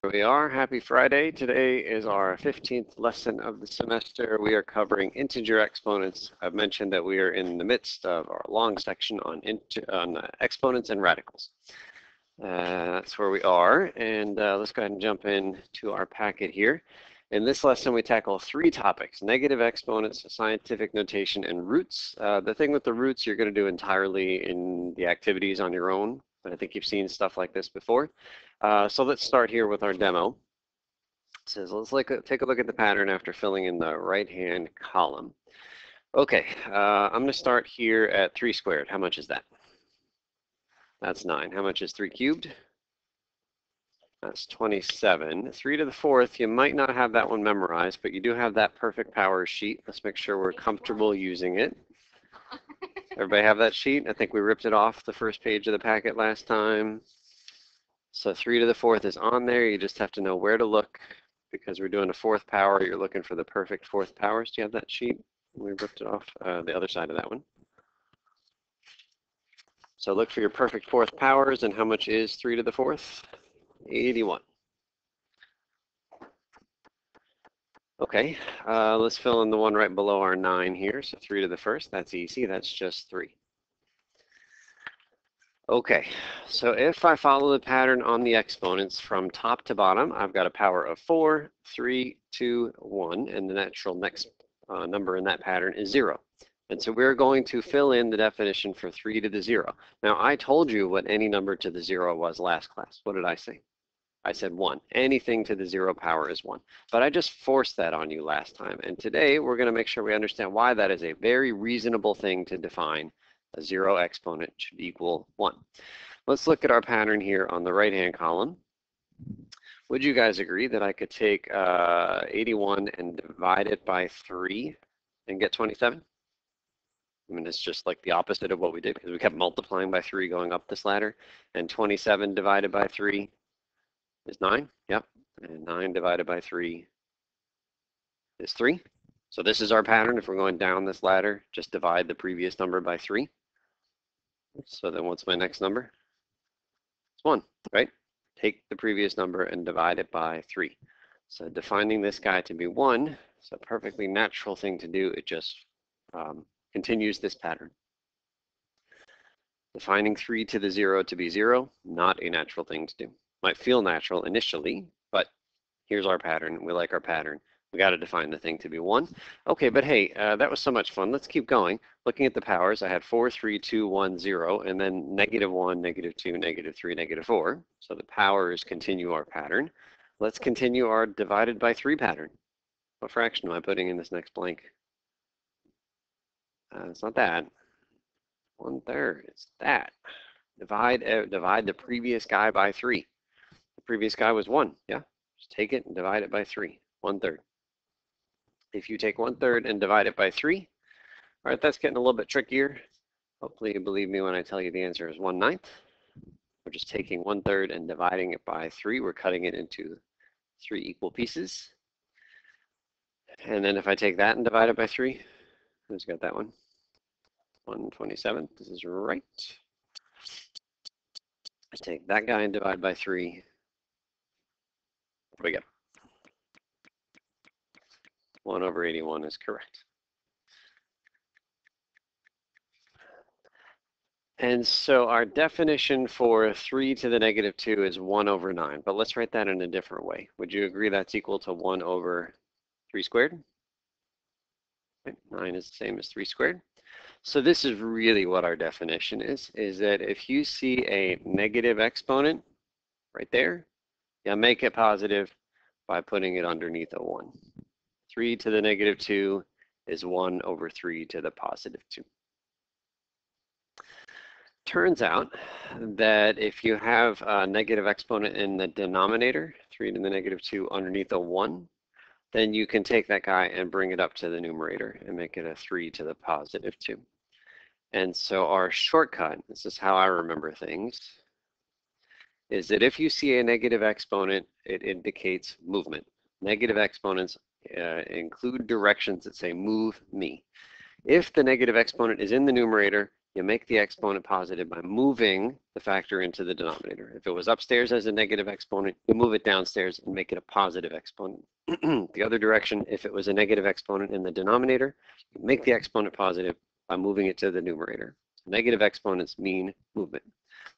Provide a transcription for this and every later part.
Here we are. Happy Friday. Today is our 15th lesson of the semester. We are covering integer exponents. I've mentioned that we are in the midst of our long section on exponents and radicals. That's where we are. And let's go ahead and jump into our packet here. In this lesson, we tackle three topics: negative exponents, scientific notation, and roots. The thing with the roots, you're going to do entirely in the activities on your own. But I think you've seen stuff like this before. So let's start here with our demo. It says, let's take a look at the pattern after filling in the right-hand column. Okay, I'm going to start here at 3 squared. How much is that? That's 9. How much is 3 cubed? That's 27. 3 to the 4th, you might not have that one memorized, but you do have that perfect powers sheet. Let's make sure we're comfortable using it. Everybody have that sheet? I think we ripped it off the first page of the packet last time. So 3 to the 4th is on there. You just have to know where to look because we're doing a 4th power. You're looking for the perfect 4th powers. Do you have that sheet? We ripped it off the other side of that one. So look for your perfect 4th powers. And how much is 3 to the 4th? 81. Okay, let's fill in the one right below our 9 here. So 3 to the 1st, that's easy. That's just 3. Okay, so if I follow the pattern on the exponents from top to bottom, I've got a power of 4, 3, 2, 1, and the natural next number in that pattern is 0. And so we're going to fill in the definition for 3 to the 0. Now, I told you what any number to the 0 was last class. What did I say? I said 1. Anything to the 0 power is 1. But I just forced that on you last time. And today, we're going to make sure we understand why that is a very reasonable thing to define. A 0 exponent should equal 1. Let's look at our pattern here on the right-hand column. Would you guys agree that I could take 81 and divide it by 3 and get 27? I mean, it's just like the opposite of what we did because we kept multiplying by 3 going up this ladder. And 27 divided by 3 is 9. Yep. And 9 divided by 3 is 3. So this is our pattern. If we're going down this ladder, just divide the previous number by 3. So then what's my next number? It's 1, right? Take the previous number and divide it by 3. So defining this guy to be 1 is a perfectly natural thing to do. It just continues this pattern. Defining 3 to the 0 to be 0, not a natural thing to do. Might feel natural initially, but here's our pattern. We like our pattern. We got to define the thing to be 1. Okay, but hey, that was so much fun. Let's keep going. Looking at the powers, I had 4, 3, 2, 1, 0, and then -1, -2, -3, -4. So the powers continue our pattern. Let's continue our divided by 3 pattern. What fraction am I putting in this next blank? It's not that. 1/3. It's that. Divide the previous guy by 3. The previous guy was 1. Yeah, just take it and divide it by 3. 1/3. If you take 1/3 and divide it by 3, all right, that's getting a little bit trickier. Hopefully you believe me when I tell you the answer is 1/9. We're just taking 1/3 and dividing it by 3. We're cutting it into 3 equal pieces. And then if I take that and divide it by 3, who's got that one? 1/27. This is right. I take that guy and divide by 3. What do we get? 1/81 is correct. And so our definition for 3 to the -2 is 1/9. But let's write that in a different way. Would you agree that's equal to 1/3 squared? Right, 9 is the same as 3 squared. So this is really what our definition is that if you see a negative exponent right there, you make it positive by putting it underneath a 1. 3 to the -2 is 1/3 to the +2. Turns out that if you have a negative exponent in the denominator, 3 to the -2 underneath a 1, then you can take that guy and bring it up to the numerator and make it a 3 to the +2. And so our shortcut, this is how I remember things, is that if you see a negative exponent, it indicates movement. Negative exponents include directions that say move me. If the negative exponent is in the numerator, you make the exponent positive by moving the factor into the denominator. If it was upstairs as a negative exponent, you move it downstairs and make it a positive exponent. The other direction, if it was a negative exponent in the denominator, you make the exponent positive by moving it to the numerator. Negative exponents mean movement.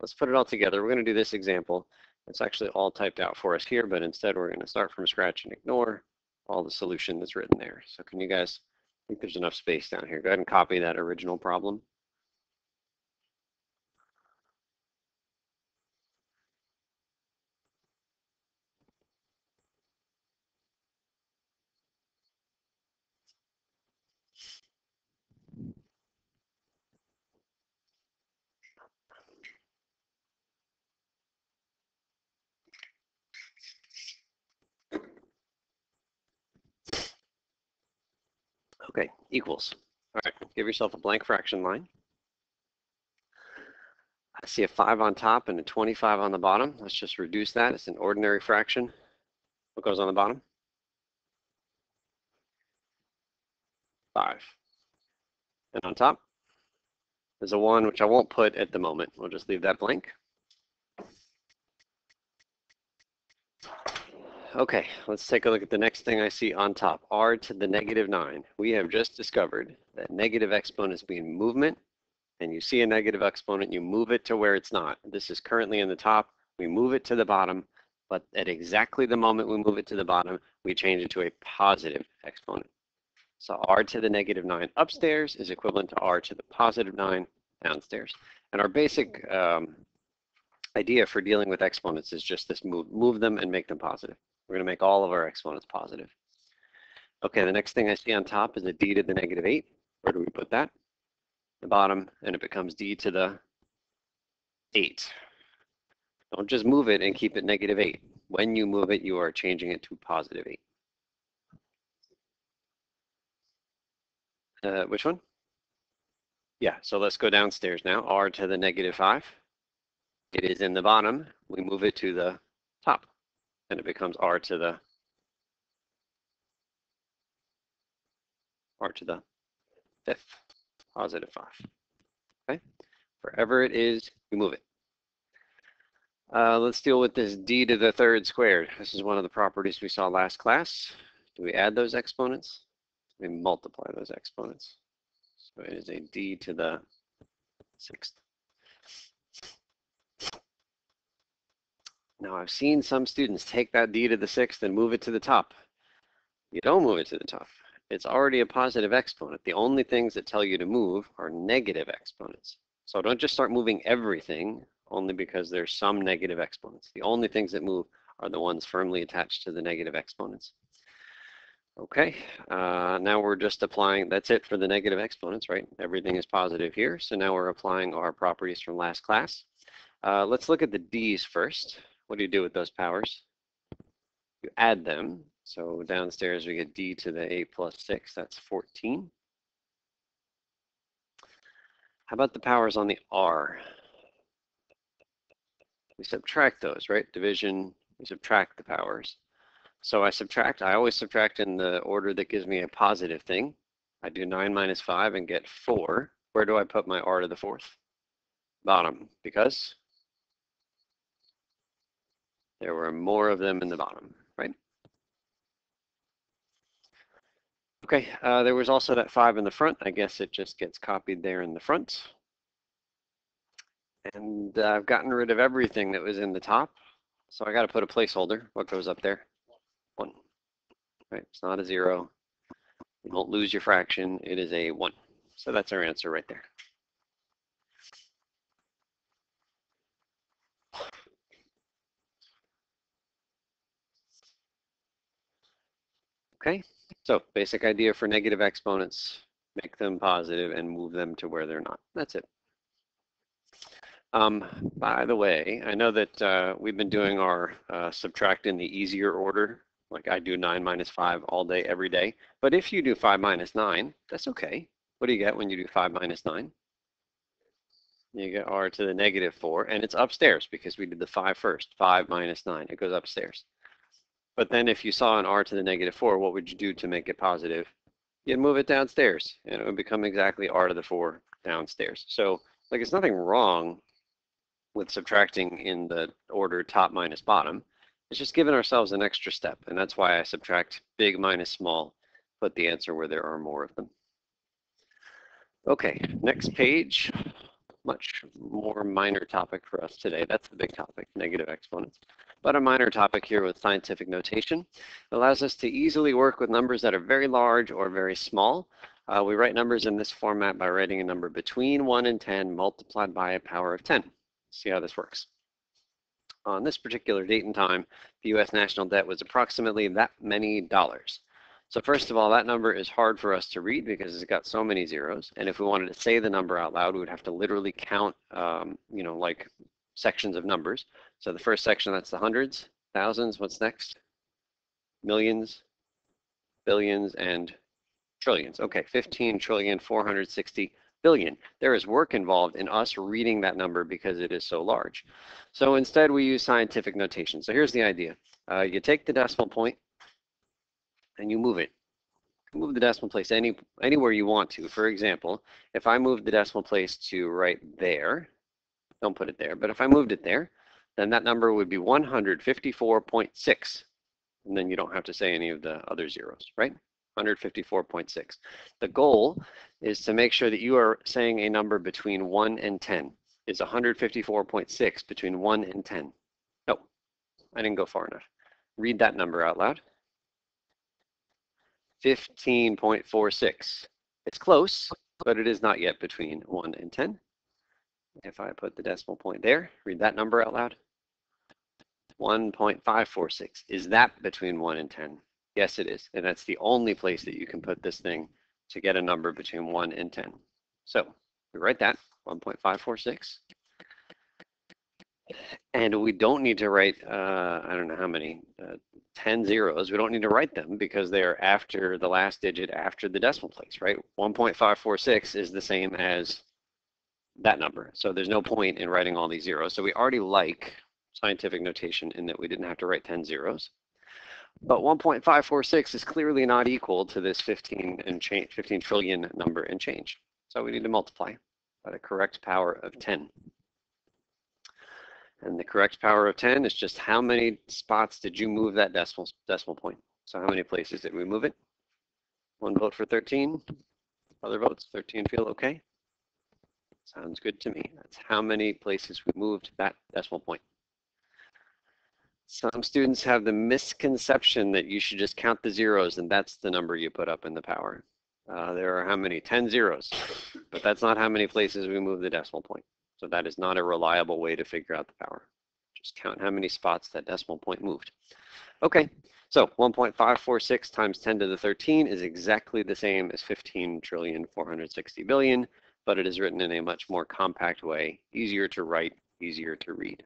Let's put it all together. We're going to do this example. It's actually all typed out for us here, but instead we're going to start from scratch and ignore all the solution that's written there. So can you guys, I think there's enough space down here. Go ahead and copy that original problem. Okay, equals. All right, give yourself a blank fraction line. I see a 5 on top and a 25 on the bottom. Let's just reduce that. It's an ordinary fraction. What goes on the bottom? 5. And on top, there's a 1, which I won't put at the moment. We'll just leave that blank. Okay, let's take a look at the next thing I see on top, r to the negative 9. We have just discovered that negative exponents mean movement, and you see a negative exponent, you move it to where it's not. This is currently in the top, we move it to the bottom, but at exactly the moment we move it to the bottom, we change it to a positive exponent. So r to the negative 9 upstairs is equivalent to r to the positive 9 downstairs. And our basic idea for dealing with exponents is just this: move them and make them positive. We're going to make all of our exponents positive. Okay, the next thing I see on top is a d to the negative 8. Where do we put that? The bottom, and it becomes d to the 8. Don't just move it and keep it negative 8. When you move it, you are changing it to positive 8. Which one? Yeah, so let's go downstairs now. R to the negative 5. It is in the bottom. We move it to the top, and it becomes r to the 5th, positive 5. Okay, wherever it is, we move it. Let's deal with this d to the 3rd squared. This is one of the properties we saw last class. Do we add those exponents? We multiply those exponents. So it is a d to the 6th. Now I've seen some students take that d to the 6th and move it to the top. You don't move it to the top. It's already a positive exponent. The only things that tell you to move are negative exponents. So don't just start moving everything only because there's some negative exponents. The only things that move are the ones firmly attached to the negative exponents. Okay, now we're just applying, that's it for the negative exponents, right? Everything is positive here. So now we're applying our properties from last class. Let's look at the d's first. What do you do with those powers? You add them. So downstairs we get d to the 8 plus 6, that's 14. How about the powers on the r? We subtract those, right? Division, we subtract the powers. So I always subtract in the order that gives me a positive thing. I do 9 minus 5 and get 4. Where do I put my r to the 4th? Bottom, because there were more of them in the bottom, right? Okay, there was also that 5 in the front. I guess it just gets copied there in the front. And I've gotten rid of everything that was in the top. So I got to put a placeholder. What goes up there? 1. Right, it's not a 0. You won't lose your fraction. It is a 1. So that's our answer right there. Okay, so basic idea for negative exponents: make them positive and move them to where they're not. That's it. By the way, I know that we've been doing our subtract in the easier order. Like I do 9 minus 5 all day, every day. But if you do 5 minus 9, that's okay. What do you get when you do 5 minus 9? You get r to the negative 4, and it's upstairs because we did the 5 first. 5 minus 9, it goes upstairs. But then if you saw an r to the negative 4, what would you do to make it positive? You'd move it downstairs, and it would become exactly r to the 4 downstairs. So like there's nothing wrong with subtracting in the order top minus bottom. It's just giving ourselves an extra step, and that's why I subtract big minus small, put the answer where there are more of them. Okay, next page. Much more minor topic for us today. That's the big topic, negative exponents. But a minor topic here with scientific notation. It allows us to easily work with numbers that are very large or very small. We write numbers in this format by writing a number between 1 and 10 multiplied by a power of 10. See how this works. On this particular date and time, the U.S. national debt was approximately that many dollars. So first of all, that number is hard for us to read because it's got so many zeros. And if we wanted to say the number out loud, we would have to literally count, like sections of numbers. So the first section, that's the hundreds, thousands. What's next? Millions, billions, and trillions. Okay, 15,460 billion. There is work involved in us reading that number because it is so large. So instead, we use scientific notation. So here's the idea. You take the decimal point, and you move it. Move the decimal place anywhere you want to. For example, if I moved the decimal place to right there, don't put it there, but if I moved it there, then that number would be 154.6. And then you don't have to say any of the other zeros, right? 154.6. The goal is to make sure that you are saying a number between 1 and 10. Is 154.6 between 1 and 10? No, I didn't go far enough. Read that number out loud. 15.46. It's close, but it is not yet between 1 and 10. If I put the decimal point there, read that number out loud. 1.546. Is that between 1 and 10? Yes, it is. And that's the only place that you can put this thing to get a number between 1 and 10. So we write that, 1.546. And we don't need to write, I don't know how many, 10 zeros. We don't need to write them because they are after the last digit after the decimal place, right? 1.546 is the same as that number. So there's no point in writing all these zeros. So we already like scientific notation in that we didn't have to write 10 zeros. But 1.546 is clearly not equal to this 15 trillion number and change. So we need to multiply by the correct power of 10. And the correct power of 10 is just how many spots did you move that decimal point? So how many places did we move it? One vote for 13. Other votes, 13 feel okay? Sounds good to me. That's how many places we moved that decimal point. Some students have the misconception that you should just count the zeros and that's the number you put up in the power. There are how many? 10 zeros, but that's not how many places we move the decimal point. So that is not a reliable way to figure out the power. Just count how many spots that decimal point moved. Okay, so 1.546 times 10 to the 13 is exactly the same as 15,460 billion, but it is written in a much more compact way, easier to write, easier to read.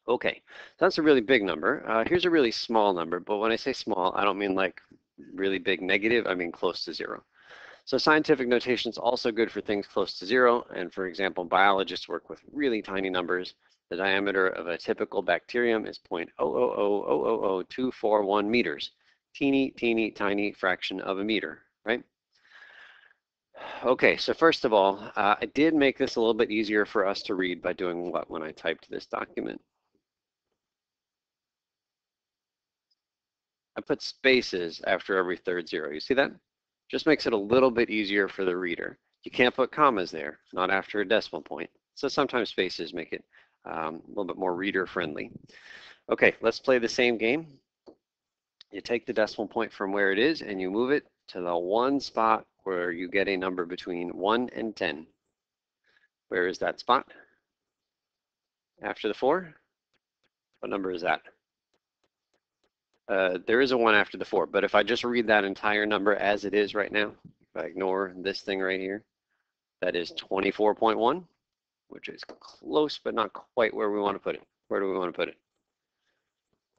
Okay, that's a really big number. Here's a really small number, but when I say small, I don't mean like really big negative, I mean close to zero. So scientific notation is also good for things close to zero, and for example, biologists work with really tiny numbers. The diameter of a typical bacterium is 0.000000241 meters. Teeny, teeny, tiny fraction of a meter, right? Okay, so first of all, I did make this a little bit easier for us to read by doing what when I typed this document? I put spaces after every third zero. You see that? Just makes it a little bit easier for the reader. You can't put commas there, not after a decimal point. So sometimes spaces make it a little bit more reader friendly. Okay, let's play the same game. You take the decimal point from where it is and you move it to the one spot where you get a number between 1 and 10. Where is that spot? After the 4? What number is that? There is a 1 after the 4, but if I just read that entire number as it is right now, if I ignore this thing right here, that is 24.1, which is close but not quite where we want to put it. Where do we want to put it?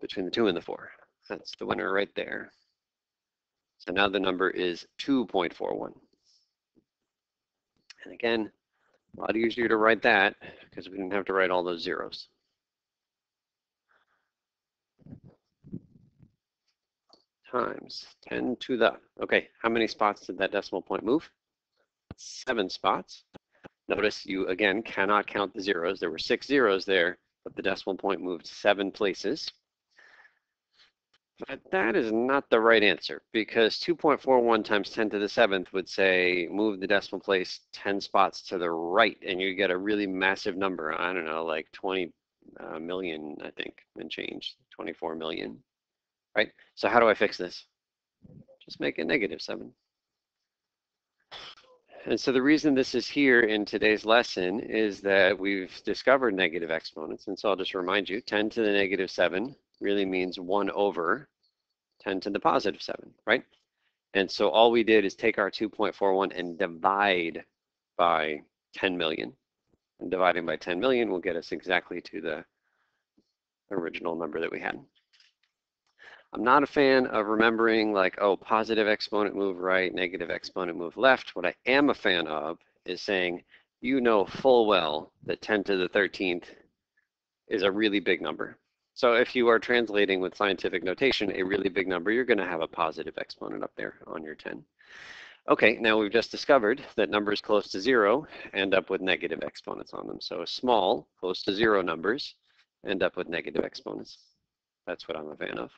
Between the 2 and the 4. That's the winner right there. So now the number is 2.41. And again, a lot easier to write that because we didn't have to write all those zeros. Times 10 to the, okay, how many spots did that decimal point move? that's 7 spots. Notice you, again, cannot count the zeros. There were 6 zeros there, but the decimal point moved 7 places. But that is not the right answer, because 2.41 times 10 to the 7th would say move the decimal place 10 spots to the right, and you get a really massive number. I don't know, like 20 million, I think, and change, 24 million, right? So how do I fix this? Just make it -7. And so the reason this is here in today's lesson is that we've discovered negative exponents. And so I'll just remind you, 10 to the -7 really means 1 over 10 to the +7, right? And so all we did is take our 2.41 and divide by 10 million. And dividing by 10 million will get us exactly to the original number that we had. I'm not a fan of remembering like, oh, positive exponent move right, negative exponent move left. What I am a fan of is saying, you know full well that 10 to the 13th is a really big number. So if you are translating with scientific notation, a really big number, you're going to have a positive exponent up there on your 10. Okay, now we've just discovered that numbers close to 0 end up with negative exponents on them. So small, close to 0 numbers end up with negative exponents. That's what I'm a fan of.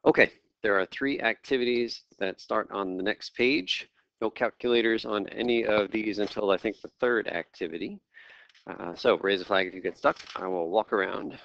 Okay, there are 3 activities that start on the next page. No calculators on any of these until I think the 3rd activity. So raise a flag if you get stuck. I will walk around.